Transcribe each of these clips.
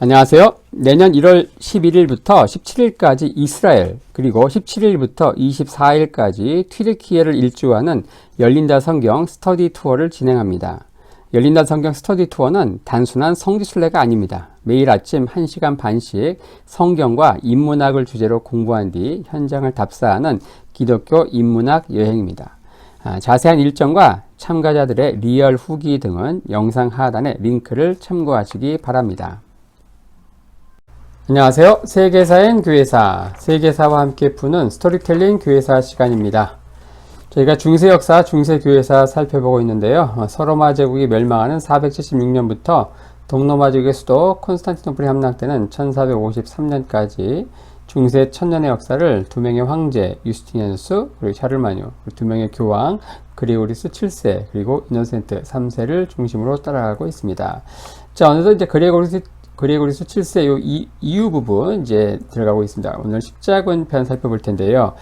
안녕하세요. 내년 1월 11일부터 17일까지 이스라엘, 그리고 17일부터 24일까지 튀르키예를 일주하는 열린다 성경 스터디 투어를 진행합니다. 열린다 성경 스터디 투어는 단순한 성지순례가 아닙니다. 매일 아침 1시간 반씩 성경과 인문학을 주제로 공부한 뒤 현장을 답사하는 기독교 인문학 여행입니다. 자세한 일정과 참가자들의 리얼 후기 등은 영상 하단의 링크를 참고하시기 바랍니다. 안녕하세요. 세계사인 교회사, 세계사와 함께 푸는 스토리텔링 교회사 시간입니다. 저희가 중세 역사, 중세 교회사 살펴보고 있는데요. 서로마 제국이 멸망하는 476년부터 동로마 제국의 수도 콘스탄티노플이 함락되는 1453년까지 중세 천년의 역사를 두 명의 황제 유스티니아누스 그리고 샤를마뉴, 두 명의 교황 그레고리우스 7세 그리고 이노센트 3세를 중심으로 따라가고 있습니다. 자, 어느덧 이제 그레고리우스 7세 이후 부분 이제 들어가고 있습니다. 오늘 십자군 편 살펴볼 텐데요.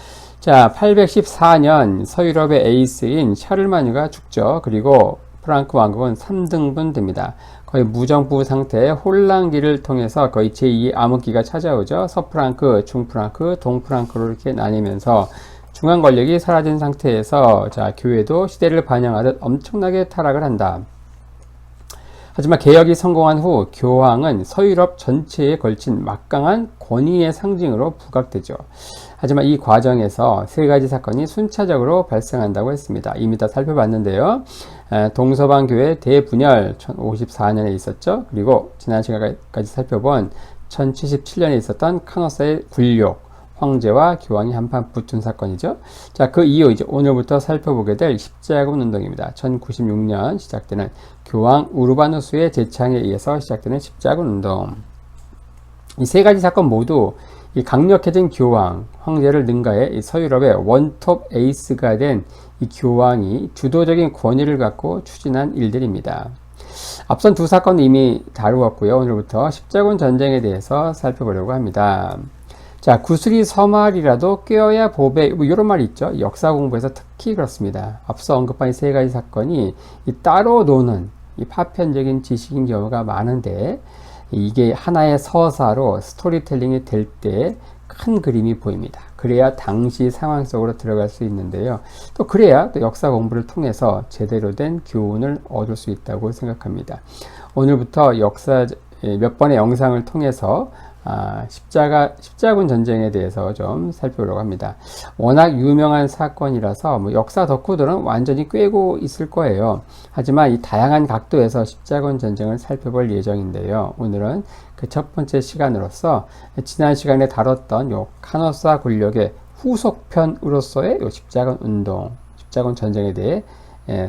자, 814년 서유럽의 에이스인 샤를마뉴가 죽죠. 그리고 프랑크 왕국은 3등분 됩니다. 거의 무정부 상태의 혼란기를 통해서 거의 제2의 암흑기가 찾아오죠. 서프랑크, 중프랑크, 동프랑크로 이렇게 나뉘면서 중앙 권력이 사라진 상태에서 자, 교회도 시대를 반영하듯 엄청나게 타락을 한다. 하지만 개혁이 성공한 후 교황은 서유럽 전체에 걸친 막강한 권위의 상징으로 부각되죠. 하지만 이 과정에서 세 가지 사건이 순차적으로 발생한다고 했습니다. 이미 다 살펴봤는데요. 동서방 교회 대분열 1054년에 있었죠. 그리고 지난 시간까지 살펴본 1077년에 있었던 카노사의 굴욕, 황제와 교황이 한판 붙은 사건이죠. 자, 그 이후 이제 오늘부터 살펴보게 될 십자군 운동입니다. 1096년 시작되는 교황 우르바누스의 제창에 의해서 시작되는 십자군 운동. 이 세 가지 사건 모두 이 강력해진 교황, 황제를 능가해 이 서유럽의 원톱 에이스가 된 이 교황이 주도적인 권위를 갖고 추진한 일들입니다. 앞선 두 사건은 이미 다루었고요. 오늘부터 십자군 전쟁에 대해서 살펴보려고 합니다. 자, 구슬이 서말이라도 꿰어야 보배, 뭐 이런 말이 있죠. 역사 공부에서 특히 그렇습니다. 앞서 언급한 이 세 가지 사건이 이 따로 노는 이 파편적인 지식인 경우가 많은데 이게 하나의 서사로 스토리텔링이 될 때 큰 그림이 보입니다. 그래야 당시 상황 속으로 들어갈 수 있는데요. 또 그래야 또 역사 공부를 통해서 제대로 된 교훈을 얻을 수 있다고 생각합니다. 오늘부터 역사 몇 번의 영상을 통해서 십자군 전쟁에 대해서 좀 살펴보려고 합니다. 워낙 유명한 사건이라서 뭐 역사 덕후들은 완전히 꿰고 있을 거예요. 하지만 이 다양한 각도에서 십자군 전쟁을 살펴볼 예정인데요. 오늘은 그 첫 번째 시간으로서 지난 시간에 다뤘던 요 카노사 굴욕의 후속편으로서의 요 십자군 운동, 십자군 전쟁에 대해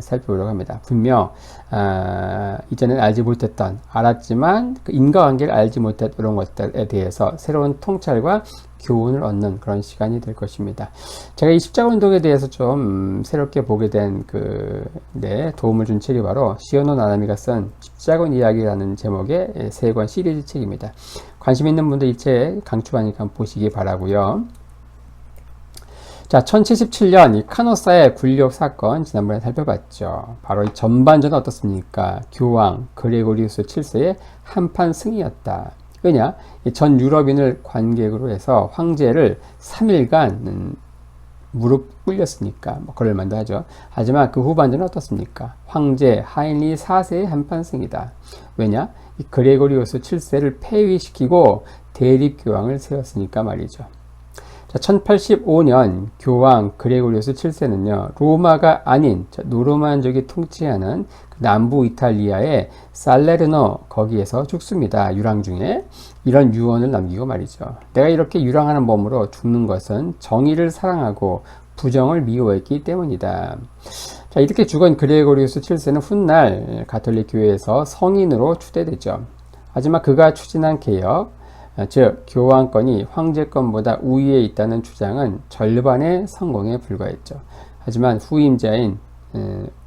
살펴보려고 합니다. 분명 이전엔 알지 못했던, 알았지만 그 인과관계를 알지 못했던 이런 것들에 대해서 새로운 통찰과 교훈을 얻는 그런 시간이 될 것입니다. 제가 이 십자군 운동에 대해서 좀 새롭게 보게 된 도움을 준 책이 바로 시오노 나나미가 쓴 십자군 이야기라는 제목의 3권 시리즈 책입니다. 관심 있는 분들 이 책 강추하니까 보시기 바라고요. 자, 1077년 이 카노사의 굴욕 사건 지난번에 살펴봤죠. 바로 이 전반전은 어떻습니까? 교황 그레고리우스 7세의 한판 승이었다. 왜냐? 전 유럽인을 관객으로 해서 황제를 3일간 무릎 꿇렸으니까 뭐 그럴만도 하죠. 하지만 그 후반전은 어떻습니까? 황제 하인리 4세의 한판 승이다. 왜냐? 이 그레고리우스 7세를 폐위시키고 대립교황을 세웠으니까 말이죠. 자, 1085년 교황 그레고리우스 7세는요, 로마가 아닌 노르만족이 통치하는 남부 이탈리아의 살레르노 거기에서 죽습니다. 유랑 중에 이런 유언을 남기고 말이죠. 내가 이렇게 유랑하는 몸으로 죽는 것은 정의를 사랑하고 부정을 미워했기 때문이다. 자, 이렇게 죽은 그레고리우스 7세는 훗날 가톨릭 교회에서 성인으로 추대되죠. 하지만 그가 추진한 개혁, 즉 교황권이 황제권보다 우위에 있다는 주장은 절반의 성공에 불과했죠. 하지만 후임자인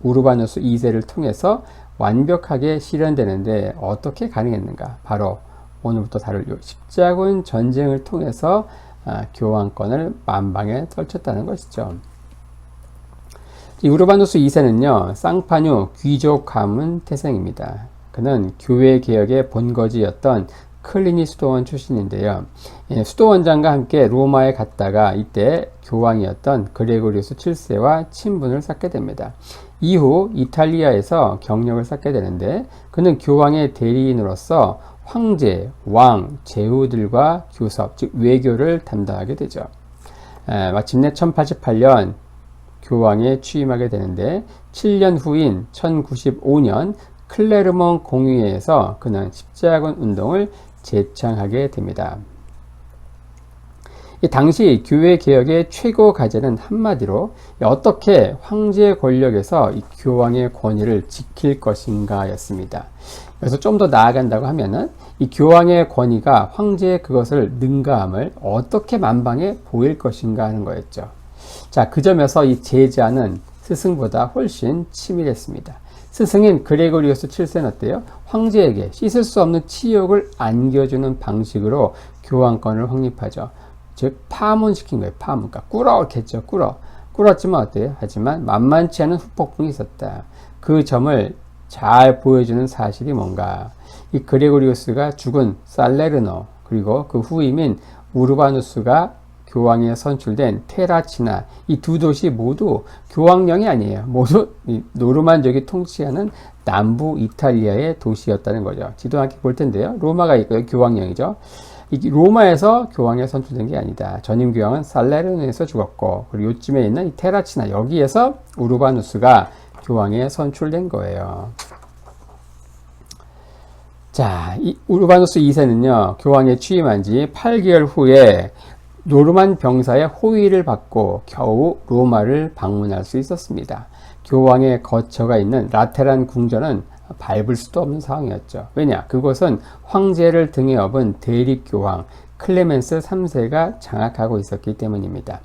우르바누스 2세를 통해서 완벽하게 실현되는데 어떻게 가능했는가? 바로 오늘부터 다룰 십자군 전쟁을 통해서 교황권을 만방에 떨쳤다는 것이죠. 우르바누스 2세는요, 쌍파뉴 귀족 가문 태생입니다. 그는 교회 개혁의 본거지였던 클리니 수도원 출신인데요. 수도원장과 함께 로마에 갔다가 이때 교황이었던 그레고리우스 7세와 친분을 쌓게 됩니다. 이후 이탈리아에서 경력을 쌓게 되는데 그는 교황의 대리인으로서 황제, 왕, 제후들과 교섭, 즉 외교를 담당하게 되죠. 마침내 1088년 교황에 취임하게 되는데 7년 후인 1095년 클레르몬 공의회에서 그는 십자군 운동을 제창하게 됩니다. 이 당시 교회 개혁의 최고 과제는 한마디로 어떻게 황제의 권력에서 이 교황의 권위를 지킬 것인가 였습니다. 그래서 좀 더 나아간다고 하면은 이 교황의 권위가 황제의 그것을 능가함을 어떻게 만방에 보일 것인가 하는 거였죠. 자, 그 점에서 이 제자는 스승보다 훨씬 치밀했습니다. 스승인 그레고리우스 7세는 어때요? 황제에게 씻을 수 없는 치욕을 안겨주는 방식으로 교황권을 확립하죠. 즉 파문시킨 거예요. 파문. 그러니까 꿇었겠죠. 꿇었지만 어때요? 하지만 만만치 않은 후폭풍이 있었다. 그 점을 잘 보여주는 사실이 뭔가. 이 그레고리우스가 죽은 살레르노 그리고 그 후임인 우르바누스가 교황에 선출된 테라치나 이 두 도시 모두 교황령이 아니에요. 모두 노르만족이 통치하는 남부 이탈리아의 도시였다는 거죠. 지도 함께 볼 텐데요. 로마가 있고요. 교황령이죠. 이 로마에서 교황에 선출된 게 아니다. 전임 교황은 살레르노에서 죽었고 그리고 요쯤에 있는 이 테라치나 여기에서 우르바누스가 교황에 선출된 거예요. 자, 이 우르바누스 2세는요. 교황에 취임한 지 8개월 후에 노르만 병사의 호위를 받고 겨우 로마를 방문할 수 있었습니다. 교황의 거처가 있는 라테란 궁전은 밟을 수도 없는 상황이었죠. 왜냐? 그곳은 황제를 등에 업은 대립교황 클레멘스 3세가 장악하고 있었기 때문입니다.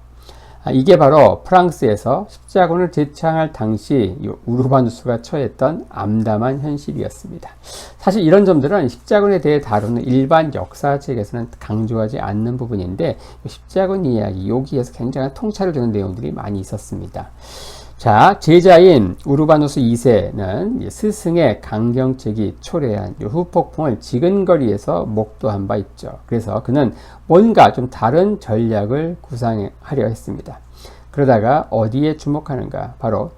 이게 바로 프랑스에서 십자군을 제창할 당시 우르바누스가 처했던 암담한 현실이었습니다. 사실 이런 점들은 십자군에 대해 다루는 일반 역사책에서는 강조하지 않는 부분인데 십자군 이야기 여기에서 굉장한 통찰을 주는 내용들이 많이 있었습니다. 자, 제자인 우르바누스 2세는 스승의 강경책이 초래한 후폭풍을 지근거리에서 목도한 바 있죠. 그래서 그는 뭔가 좀 다른 전략을 구상하려 했습니다. 그러다가 어디에 주목하는가? 바로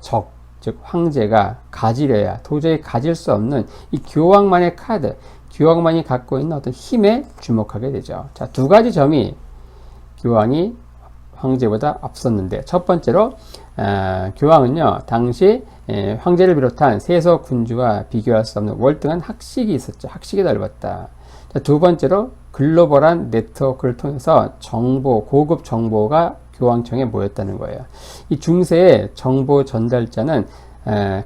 즉 황제가 가지려야 도저히 가질 수 없는 이 교황만의 카드, 교황만이 갖고 있는 어떤 힘에 주목하게 되죠. 자, 두 가지 점이 교황이 황제보다 앞섰는데 첫 번째로 교황은요 당시 황제를 비롯한 세속 군주와 비교할 수 없는 월등한 학식이 있었죠. 학식이 넓었다. 자, 두 번째로 글로벌한 네트워크를 통해서 고급 정보가 교황청에 모였다는 거예요. 이 중세의 정보 전달자는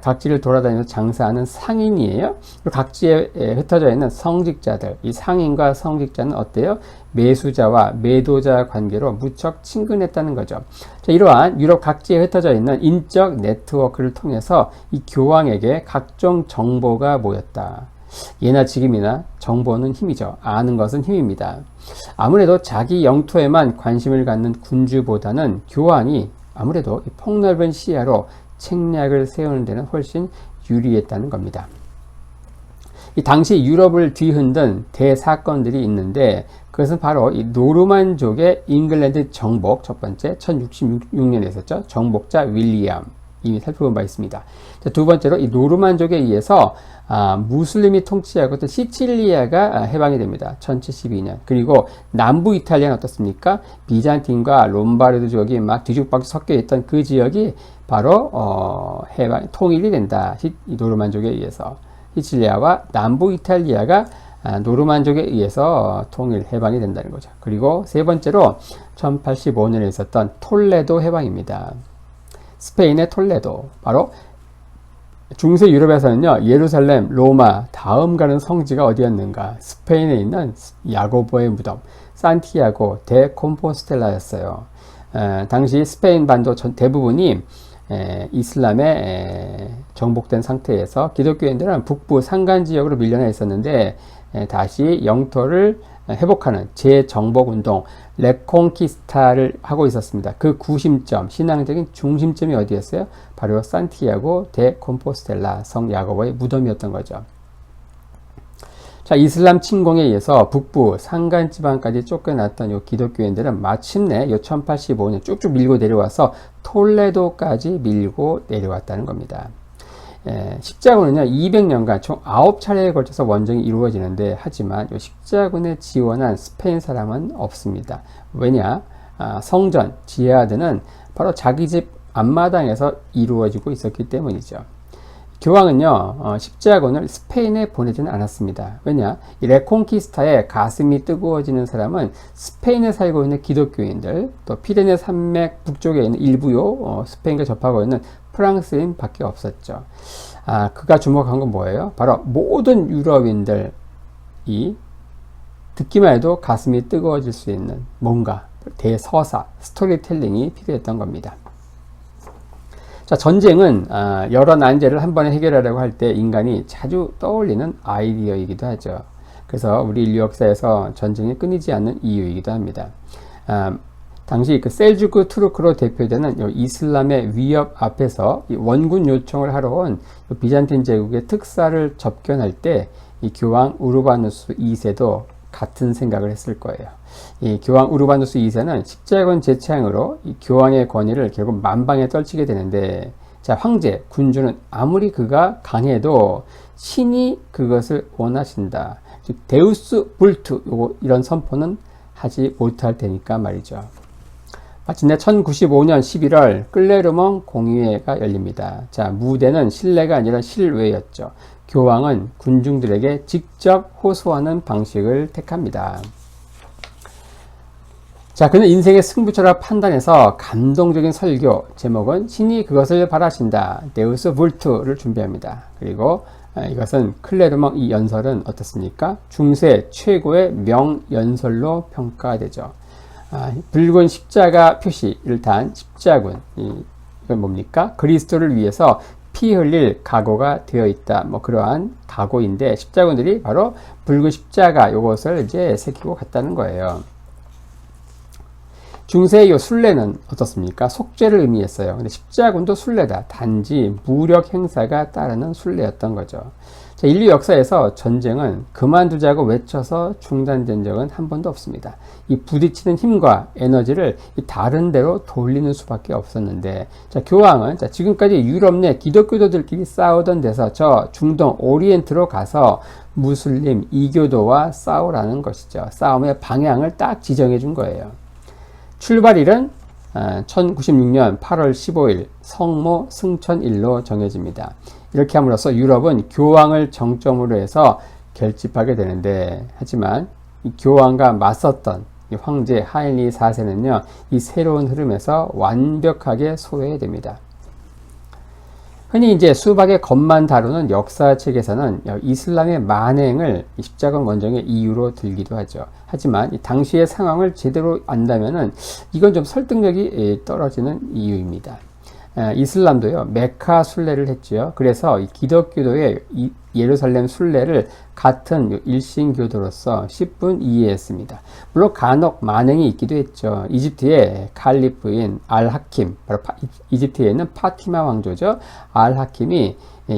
각지를 돌아다니면서 장사하는 상인이에요. 그리고 각지에 흩어져 있는 성직자들, 이 상인과 성직자는 어때요? 매수자와 매도자 관계로 무척 친근했다는 거죠. 자, 이러한 유럽 각지에 흩어져 있는 인적 네트워크를 통해서 이 교황에게 각종 정보가 모였다. 예나 지금이나 정보는 힘이죠. 아는 것은 힘입니다. 아무래도 자기 영토에만 관심을 갖는 군주보다는 교황이 아무래도 폭넓은 시야로 책략을 세우는 데는 훨씬 유리했다는 겁니다. 이 당시 유럽을 뒤흔든 대사건들이 있는데 그것은 바로 이 노르만족의 잉글랜드 정복 첫 번째 1066년에 있었죠. 정복자 윌리엄 이미 살펴본 바 있습니다. 자, 두 번째로 이 노르만족에 의해서 무슬림이 통치하고 또 시칠리아가 해방이 됩니다. 1072년. 그리고 남부 이탈리아는 어떻습니까? 비잔틴과 롬바르드족이 막 뒤죽박죽 섞여 있던 그 지역이 바로 통일이 된다. 이 노르만족에 의해서. 시칠리아와 남부 이탈리아가 노르만족에 의해서 해방이 된다는 거죠. 그리고 세 번째로 1085년에 있었던 톨레도 해방입니다. 스페인의 톨레도, 바로 중세 유럽에서는요, 예루살렘, 로마, 다음 가는 성지가 어디였는가? 스페인에 있는 야고보의 무덤, 산티아고 데 콤포스텔라였어요. 당시 스페인 반도 대부분이 이슬람에 정복된 상태에서 기독교인들은 북부 산간 지역으로 밀려나 있었는데 다시 영토를 회복하는 재정복운동 레콩키스타를 하고 있었습니다. 그 구심점, 신앙적인 중심점이 어디였어요? 바로 산티아고 데 콤포스텔라 성 야고보의 무덤이었던 거죠. 자, 이슬람 침공에 의해서 북부 산간지방까지 쫓겨났던 요 기독교인들은 마침내 요 1085년 쭉쭉 밀고 내려와서 톨레도까지 밀고 내려왔다는 겁니다. 십자군은요 200년간 총 9차례에 걸쳐서 원정이 이루어지는데, 하지만 요 십자군에 지원한 스페인 사람은 없습니다. 왜냐? 성전 지하드는 바로 자기 집 앞마당에서 이루어지고 있었기 때문이죠. 교황은요 십자군을 스페인에 보내지는 않았습니다. 왜냐? 이 레콘키스타에 가슴이 뜨거워지는 사람은 스페인에 살고 있는 기독교인들, 또 피레네 산맥 북쪽에 있는 일부요 스페인과 접하고 있는 프랑스인 밖에 없었죠. 그가 주목한 건 뭐예요? 바로 모든 유럽인들이 듣기만 해도 가슴이 뜨거워질 수 있는 뭔가 대서사, 스토리텔링이 필요했던 겁니다. 자, 전쟁은 여러 난제를 한 번에 해결하려고 할 때 인간이 자주 떠올리는 아이디어이기도 하죠. 그래서 우리 인류 역사에서 전쟁이 끊이지 않는 이유이기도 합니다. 당시 그 셀주크 투르크로 대표되는 이슬람의 위협 앞에서 원군 요청을 하러 온 비잔틴 제국의 특사를 접견할 때 이 교황 우르바누스 2세도 같은 생각을 했을 거예요. 이 교황 우르바누스 2세는 십자군 제창으로 이 교황의 권위를 결국 만방에 떨치게 되는데, 자, 황제, 군주는 아무리 그가 강해도 신이 그것을 원하신다. 즉 데우스 불투 이런 선포는 하지 못할 테니까 말이죠. 마침내 1095년 11월 클레르몽 공의회가 열립니다. 자, 무대는 실내가 아니라 실외였죠. 교황은 군중들에게 직접 호소하는 방식을 택합니다. 자, 그는 인생의 승부처라 판단해서 감동적인 설교, 제목은 신이 그것을 바라신다, 데우스 불투를 준비합니다. 그리고 이것은 클레르몽 이 연설은 어떻습니까? 중세 최고의 명연설로 평가되죠. 붉은 십자가 표시를 단 십자군, 이건 뭡니까? 그리스도를 위해서 피 흘릴 각오가 되어 있다. 뭐 그러한 각오인데, 십자군들이 바로 붉은 십자가 요것을 이제 새기고 갔다는 거예요. 중세의 요 순례는 어떻습니까? 속죄를 의미했어요. 근데 십자군도 순례다. 단지 무력 행사가 따르는 순례였던 거죠. 자, 인류 역사에서 전쟁은 그만두자고 외쳐서 중단된 적은 한 번도 없습니다. 이 부딪히는 힘과 에너지를 다른 데로 돌리는 수밖에 없었는데, 자, 교황은 지금까지 유럽 내 기독교도들끼리 싸우던 데서 저 중동 오리엔트로 가서 무슬림 이교도와 싸우라는 것이죠. 싸움의 방향을 딱 지정해 준 거예요. 출발일은 1096년 8월 15일 성모 승천일로 정해집니다. 이렇게 함으로써 유럽은 교황을 정점으로 해서 결집하게 되는데, 하지만 이 교황과 맞섰던 이 황제 하인리 4세는요, 이 새로운 흐름에서 완벽하게 소외됩니다. 흔히 이제 수박의 겉만 다루는 역사책에서는 이슬람의 만행을 십자군 원정의 이유로 들기도 하죠. 하지만 이 당시의 상황을 제대로 안다면은 이건 좀 설득력이 떨어지는 이유입니다. 이슬람도요 메카 순례를 했죠. 그래서 이 기독교도의 예루살렘 순례를 같은 일신교도로서 10분 이해했습니다. 물론 간혹 만행이 있기도 했죠. 이집트의 칼리프인 알하킴, 바로 이집트에 있는 파티마 왕조죠. 알하킴이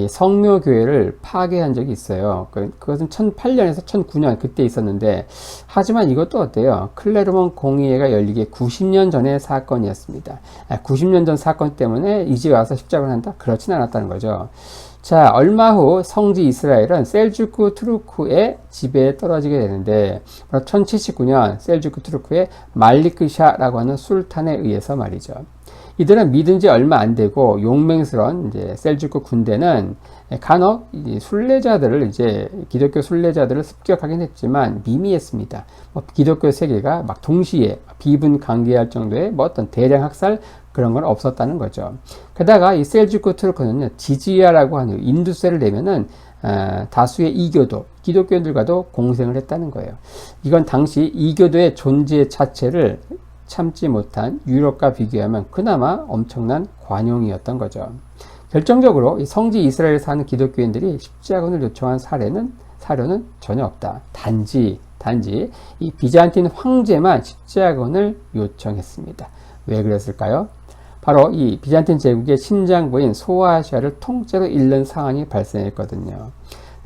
성묘교회를 파괴한 적이 있어요. 그것은 1008년에서 1009년 그때 있었는데, 하지만 이것도 어때요? 클레르몽 공의회가 열리기 90년 전의 사건이었습니다. 90년 전 사건 때문에 이제 와서 십자군을 한다? 그렇진 않았다는 거죠. 자, 얼마 후 성지 이스라엘은 셀주크 투르크의 지배에 떨어지게 되는데, 바로 1079년 셀주크 투르크의 말리크샤라고 하는 술탄에 의해서 말이죠. 이들은 믿은 지 얼마 안 되고 용맹스러운 이제 셀주크 군대는 간혹 순례자들을 기독교 순례자들을 습격하긴 했지만 미미했습니다. 기독교 세계가 막 동시에 비분간개할 정도의 어떤 대량 학살 그런 건 없었다는 거죠. 게다가 이 셀주크 투르크는요, 지지야라고 하는 인두세를 내면은 다수의 이교도, 기독교인들과도 공생을 했다는 거예요. 이건 당시 이교도의 존재 자체를 참지 못한 유럽과 비교하면 그나마 엄청난 관용이었던 거죠. 결정적으로 성지 이스라엘에 사는 기독교인들이 십자군을 요청한 사료는 전혀 없다. 단지 이 비잔틴 황제만 십자군을 요청했습니다. 왜 그랬을까요? 바로 이 비잔틴 제국의 심장부인 소아시아를 통째로 잃는 상황이 발생했거든요.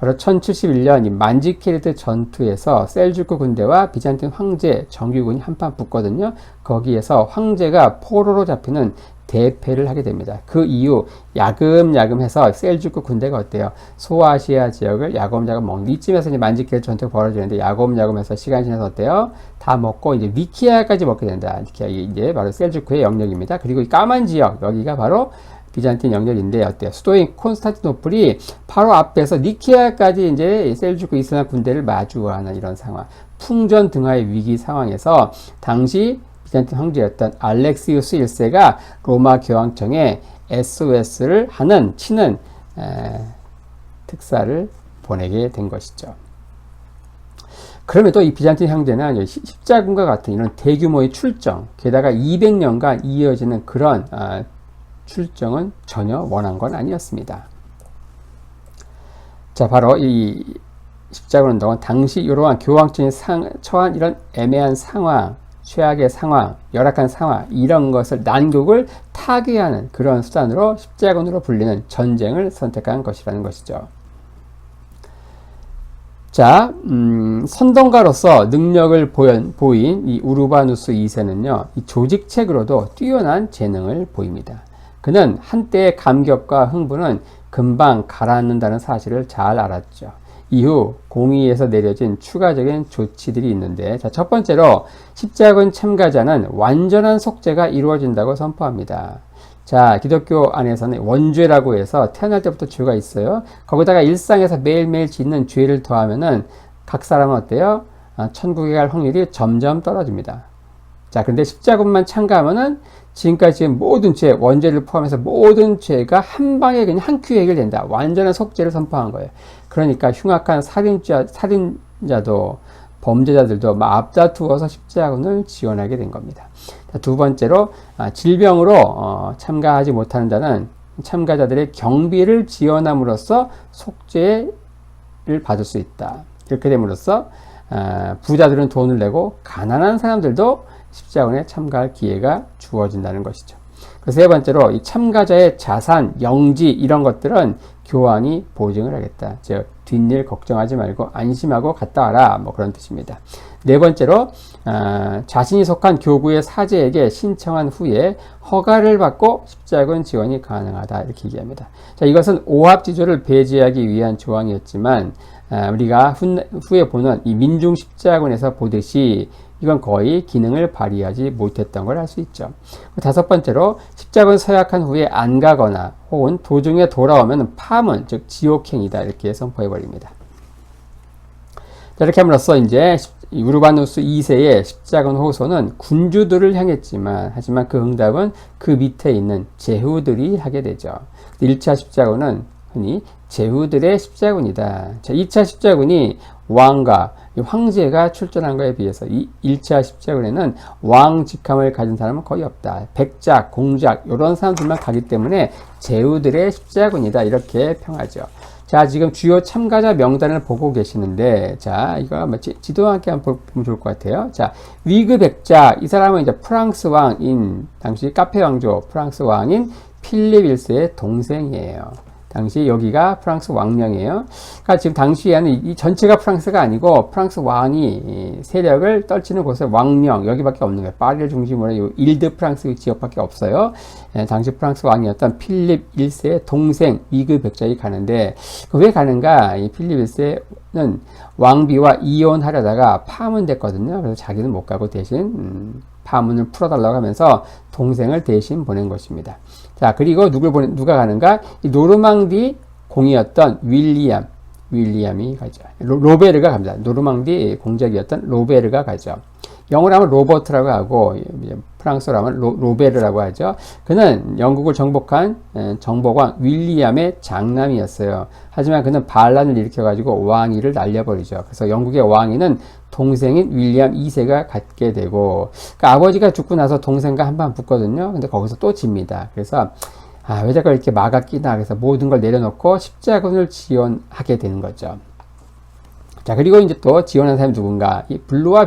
바로 1071년 이 만지케리드 전투에서 셀주크 군대와 비잔틴 황제 정규군이 한판 붙거든요. 거기에서 황제가 포로로 잡히는 대패를 하게 됩니다. 그 이후 야금야금해서 셀주크 군대가 어때요? 소아시아 지역을 야금야금 먹는 이쯤에서 이제 만지케리드 전투가 벌어지는데 야금야금해서 시간이 지나서 어때요? 다 먹고 이제 니키아까지 먹게 된다. 니키아 이제 바로 셀주크의 영역입니다. 그리고 이 까만 지역 여기가 바로 비잔틴 영역인데 어때요? 수도인 콘스탄티노플이 바로 앞에서 니키아까지 이제 셀주크 이슬람 군대를 마주하는 이런 상황. 풍전등화의 위기 상황에서 당시 비잔틴 황제였던 알렉시우스 1세가 로마 교황청에 SOS를 치는 특사를 보내게 된 것이죠. 그러면 또 이 비잔틴 황제는 십자군과 같은 이런 대규모의 출정, 게다가 200년간 이어지는 그런 출정은 전혀 원한 건 아니었습니다. 자, 바로 이 십자군 운동은 당시 이러한 교황청이 처한 이런 애매한 상황, 최악의 상황, 열악한 상황, 이런 것을 난국을 타개하는 그런 수단으로 십자군으로 불리는 전쟁을 선택한 것이라는 것이죠. 자, 선동가로서 능력을 보인 이 우르바누스 2세는요, 이 조직책으로도 뛰어난 재능을 보입니다. 그는 한때의 감격과 흥분은 금방 가라앉는다는 사실을 잘 알았죠. 이후 공의에서 내려진 추가적인 조치들이 있는데, 자, 첫 번째로 십자군 참가자는 완전한 속죄가 이루어진다고 선포합니다. 자, 기독교 안에서는 원죄라고 해서 태어날 때부터 죄가 있어요. 거기다가 일상에서 매일매일 짓는 죄를 더하면은 각 사람은 어때요? 천국에 갈 확률이 점점 떨어집니다. 자, 근데 십자군만 참가하면은 지금까지 모든 죄, 원죄를 포함해서 모든 죄가 한 방에 그냥 한 큐에 해결된다. 완전한 속죄를 선포한 거예요. 그러니까 흉악한 살인자도 범죄자들도 막 앞다투어서 십자군을 지원하게 된 겁니다. 자, 두 번째로 질병으로 참가하지 못하는 자는 참가자들의 경비를 지원함으로써 속죄를 받을 수 있다. 이렇게 됨으로써 부자들은 돈을 내고 가난한 사람들도 십자군에 참가할 기회가 주어진다는 것이죠. 세 번째로 이 참가자의 자산, 영지 이런 것들은 교황이 보증을 하겠다. 즉 뒷일 걱정하지 말고 안심하고 갔다 와라. 뭐 그런 뜻입니다. 네 번째로 자신이 속한 교구의 사제에게 신청한 후에 허가를 받고 십자군 지원이 가능하다. 이렇게 얘기합니다. 자, 이것은 오합지조를 배제하기 위한 조항이었지만 우리가 후에 보는 이 민중 십자군에서 보듯이 이건 거의 기능을 발휘하지 못했던 걸 알 수 있죠. 다섯 번째로 십자군 서약한 후에 안 가거나 혹은 도중에 돌아오면 파문, 즉 지옥행이다. 이렇게 선포해 버립니다. 이렇게 함으로써 이제 우르바누스 2세의 십자군 호소는 군주들을 향했지만 하지만 그 응답은 그 밑에 있는 제후들이 하게 되죠. 1차 십자군은 흔히 제후들의 십자군이다. 자, 2차 십자군이 왕과 황제가 출전한 것에 비해서 이 1차 십자군에는 왕 직함을 가진 사람은 거의 없다. 백작, 공작 이런 사람들만 가기 때문에 제후들의 십자군이다. 이렇게 평하죠. 자, 지금 주요 참가자 명단을 보고 계시는데, 자, 이거 지도와 함께 한번 보면 좋을 것 같아요. 자, 위그 백작, 이 사람은 이제 프랑스 왕인, 당시 카페 왕조 프랑스 왕인 필립 1세의 동생이에요. 당시 여기가 프랑스 왕령이에요. 그러니까 지금 당시에는 이 전체가 프랑스가 아니고 프랑스 왕이 세력을 떨치는 곳에 왕령 여기밖에 없는 거예요. 파리를 중심으로 이 일드 프랑스 지역밖에 없어요. 당시 프랑스 왕이었던 필립 1세의 동생 위그 백작이 가는데 왜 가는가? 이 필립 1세는 왕비와 이혼하려다가 파문됐거든요. 그래서 자기는 못 가고 대신 파문을 풀어달라고 하면서 동생을 대신 보낸 것입니다. 자, 그리고 누가 가는가? 이 노르망디 공이었던 윌리엄이 가죠. 로베르가 갑니다. 노르망디 공작이었던 로베르가 가죠. 영어로 하면 로버트라고 하고, 프랑스어로 하면 로베르라고 하죠. 그는 영국을 정복한 정복왕 윌리엄의 장남이었어요. 하지만 그는 반란을 일으켜가지고 왕위를 날려버리죠. 그래서 영국의 왕위는 동생인 윌리엄 2세가 갖게 되고, 그러니까 아버지가 죽고 나서 동생과 한판 붙거든요. 근데 거기서 또 집니다. 그래서 왜 자꾸 이렇게 막아 끼나. 그래서 모든 걸 내려놓고 십자군을 지원하게 되는 거죠. 자, 그리고 이제 또 지원한 사람이 누군가? 이 블루와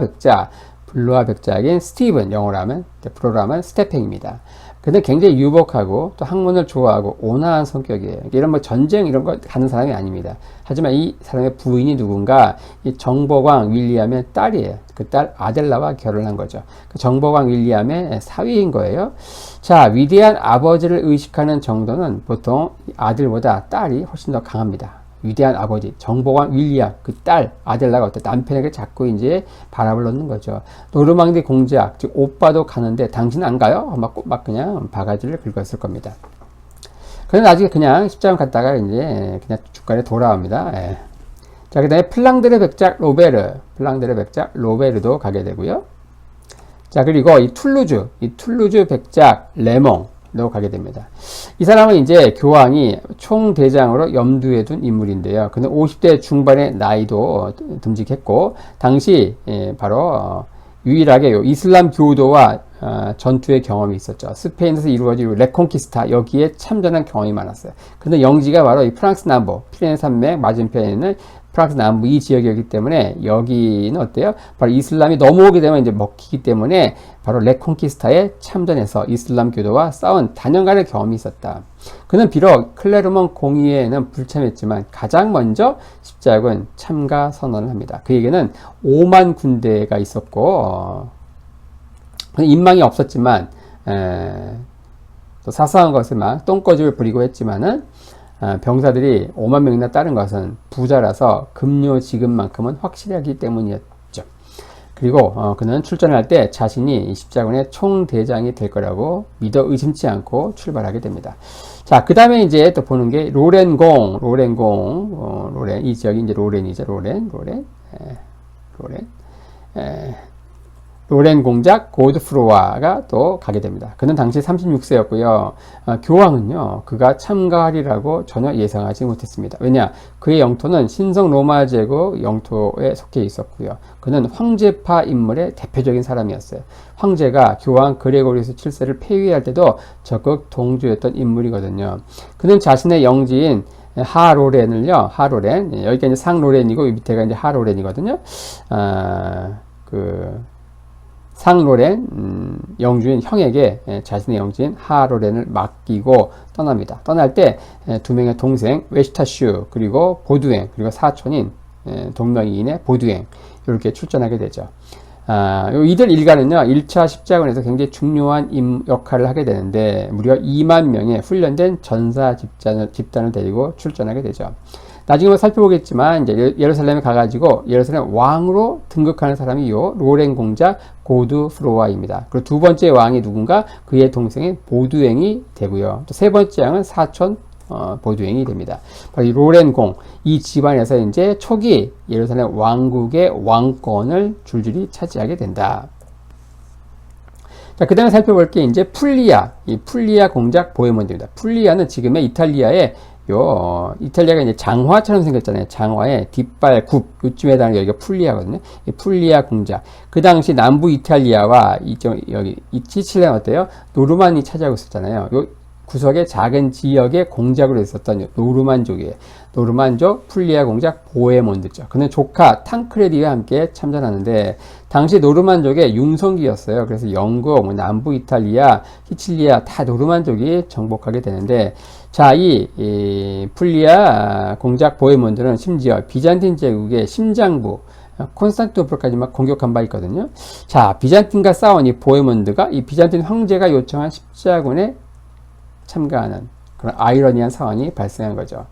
백작인 스티븐, 영어로 하면, 프로로 하면 스테펜입니다. 근데 굉장히 유복하고 또 학문을 좋아하고 온화한 성격이에요. 이런 뭐 전쟁 이런 거 가는 사람이 아닙니다. 하지만 이 사람의 부인이 누군가 이 정보광 윌리엄의 딸이에요. 그 딸 아델라와 결혼한 거죠. 그 정보광 윌리엄의 사위인 거예요. 자, 위대한 아버지를 의식하는 정도는 보통 아들보다 딸이 훨씬 더 강합니다. 위대한 아버지 정보광 윌리엄 그 딸 아델라가 어때 남편에게 자꾸 이제 바람을 넣는 거죠. 노르망디 공작 즉 오빠도 가는데 당신은 안 가요? 막 그냥 바가지를 긁었을 겁니다. 그런데 나중에 그냥 십자군 갔다가 이제 그냥 주간에 돌아옵니다. 예. 자, 그 다음에 플랑드르 백작 로베르도 가게 되고요. 자, 그리고 이 툴루즈 백작 레몽도 가게 됩니다. 이 사람은 이제 교황이 총대장으로 염두에 둔 인물인데요. 그는 50대 중반의 나이도 듬직했고, 당시 바로 유일하게 이슬람 교도와 전투의 경험이 있었죠. 스페인에서 이루어진 레콘키스타 여기에 참전한 경험이 많았어요. 근데 영지가 바로 이 프랑스 남부 피레네 산맥 맞은편에 있는 프랑스 남부 이 지역이기 때문에 여기는 어때요? 바로 이슬람이 넘어오게 되면 이제 먹히기 때문에 바로 레콘키스타에 참전해서 이슬람 교도와 싸운 단연간의 경험이 있었다. 그는 비록 클레르몬 공의회에는 불참했지만 가장 먼저 십자군 참가 선언을 합니다. 그에게는 5만 군대가 있었고 인망이 없었지만 또 사소한 것을 막 똥꼬집을 부리고 했지만은 병사들이 5만 명이나 따른 것은 부자라서 급료 지급만큼은 확실하기 때문이었죠. 그리고 그는 출전할 때 자신이 십자군의 총대장이 될 거라고 믿어 의심치 않고 출발하게 됩니다. 자, 그 다음에 이제 또 보는 게 로렌, 이 지역이 이제 로렌이죠. 로렌 공작 고드프로와가 또 가게 됩니다. 그는 당시 36세였고요. 교황은요, 그가 참가하리라고 전혀 예상하지 못했습니다. 왜냐? 그의 영토는 신성 로마 제국 영토에 속해 있었고요. 그는 황제파 인물의 대표적인 사람이었어요. 황제가 교황 그레고리우스 7세를 폐위할 때도 적극 동조했던 인물이거든요. 그는 자신의 영지인 하로렌을요, 여기가 이제 상로렌이고 밑에가 이제 하로렌이거든요. 상로렌 영주인 형에게 자신의 영지인 하로렌을 맡기고 떠납니다. 떠날 때 두 명의 동생 웨슈타슈 그리고 보두행 그리고 사촌인 동명이인의 보두행 이렇게 출전하게 되죠. 이들 일가는요 1차 십자군에서 굉장히 중요한 역할을 하게 되는데 무려 2만 명의 훈련된 전사 집단을 데리고 출전하게 되죠. 나중에 뭐 살펴보겠지만 이제 예루살렘에 가가지고 예루살렘 왕으로 등극하는 사람이 요 로렌 공작 고드프로와입니다. 그리고 두 번째 왕이 누군가 그의 동생인 보두행이 되고요. 또 세 번째 왕은 사촌 보두행이 됩니다. 바로 이 로렌 공 이 집안에서 이제 초기 예루살렘 왕국의 왕권을 줄줄이 차지하게 된다. 자, 그 다음에 살펴볼 게 이제 이 풀리아 공작 보헤몬드입니다. 풀리아는 지금의 이탈리아의 이탈리아가 이제 장화처럼 생겼잖아요. 장화의 뒷발 굽, 요쯤에 해당하는 여기가 풀리아거든요. 이 풀리아 공작. 그 당시 남부 이탈리아와 여기, 시칠리아는 어때요? 노르만이 차지하고 있었잖아요. 요 구석의 작은 지역의 공작으로 있었던 노르만족이에요. 노르만족 풀리아 공작 보헤몬드죠. 그는 조카 탕크레디와 함께 참전하는데, 당시 노르만족의 융성기였어요. 그래서 영국, 남부 이탈리아, 시칠리아 다 노르만족이 정복하게 되는데, 자, 이 풀리아 공작 보헤몬드는 심지어 비잔틴 제국의 심장부 콘스탄티노플까지 막 공격한 바 있거든요. 자, 비잔틴과 싸운 이 보헤몬드가 이 비잔틴 황제가 요청한 십자군에 참가하는 그런 아이러니한 상황이 발생한 거죠.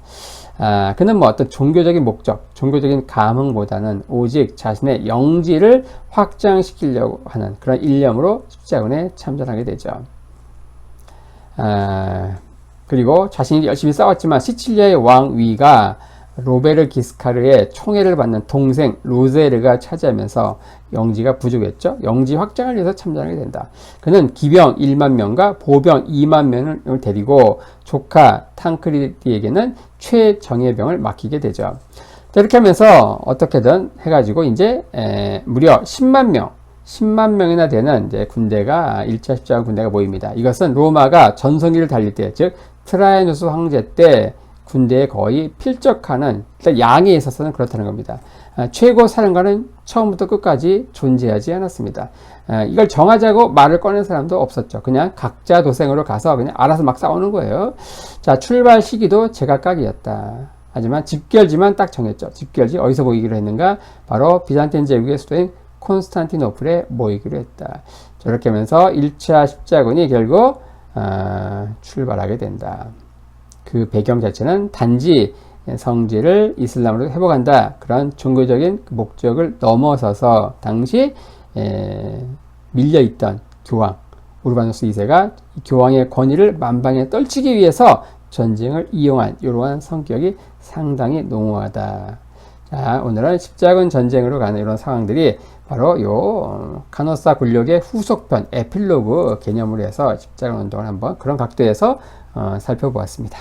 그는 뭐 어떤 종교적인 목적, 종교적인 감흥보다는 오직 자신의 영지를 확장시키려고 하는 그런 일념으로 십자군에 참전하게 되죠. 그리고 자신이 열심히 싸웠지만 시칠리아의 왕위가 로베르 기스카르의 총애를 받는 동생 로제르가 차지하면서 영지가 부족했죠. 영지 확장을 위해서 참전하게 된다. 그는 기병 1만 명과 보병 2만 명을 데리고 조카 탕크리디에게는 최정예병을 맡기게 되죠. 자, 이렇게 하면서 어떻게든 해가지고 이제 무려 10만 명이나 되는 이제 군대가 1차 십자군 군대가 모입니다. 이것은 로마가 전성기를 달릴 때, 즉 트라이누스 황제 때 군대에 거의 필적하는, 일단 양에 있어서는 그렇다는 겁니다. 최고 사령관은 처음부터 끝까지 존재하지 않았습니다. 이걸 정하자고 말을 꺼낸 사람도 없었죠. 그냥 각자 도생으로 가서 그냥 알아서 막 싸우는 거예요. 자, 출발 시기도 제각각이었다. 하지만 집결지만 딱 정했죠. 집결지 어디서 모이기로 했는가? 바로 비잔틴 제국의 수도인 콘스탄티노플에 모이기로 했다. 저렇게 하면서 1차 십자군이 결국 출발하게 된다. 그 배경 자체는 단지 성지를 이슬람으로 회복한다. 그런 종교적인 목적을 넘어서서 당시 밀려있던 교황 우르바누스 2세가 교황의 권위를 만방에 떨치기 위해서 전쟁을 이용한 이러한 성격이 상당히 농후하다. 자, 오늘은 십자군 전쟁으로 가는 이런 상황들이 바로 요 카노사 굴욕의 후속편 에필로그 개념으로 해서 십자군 운동을 한번 그런 각도에서 살펴보았습니다.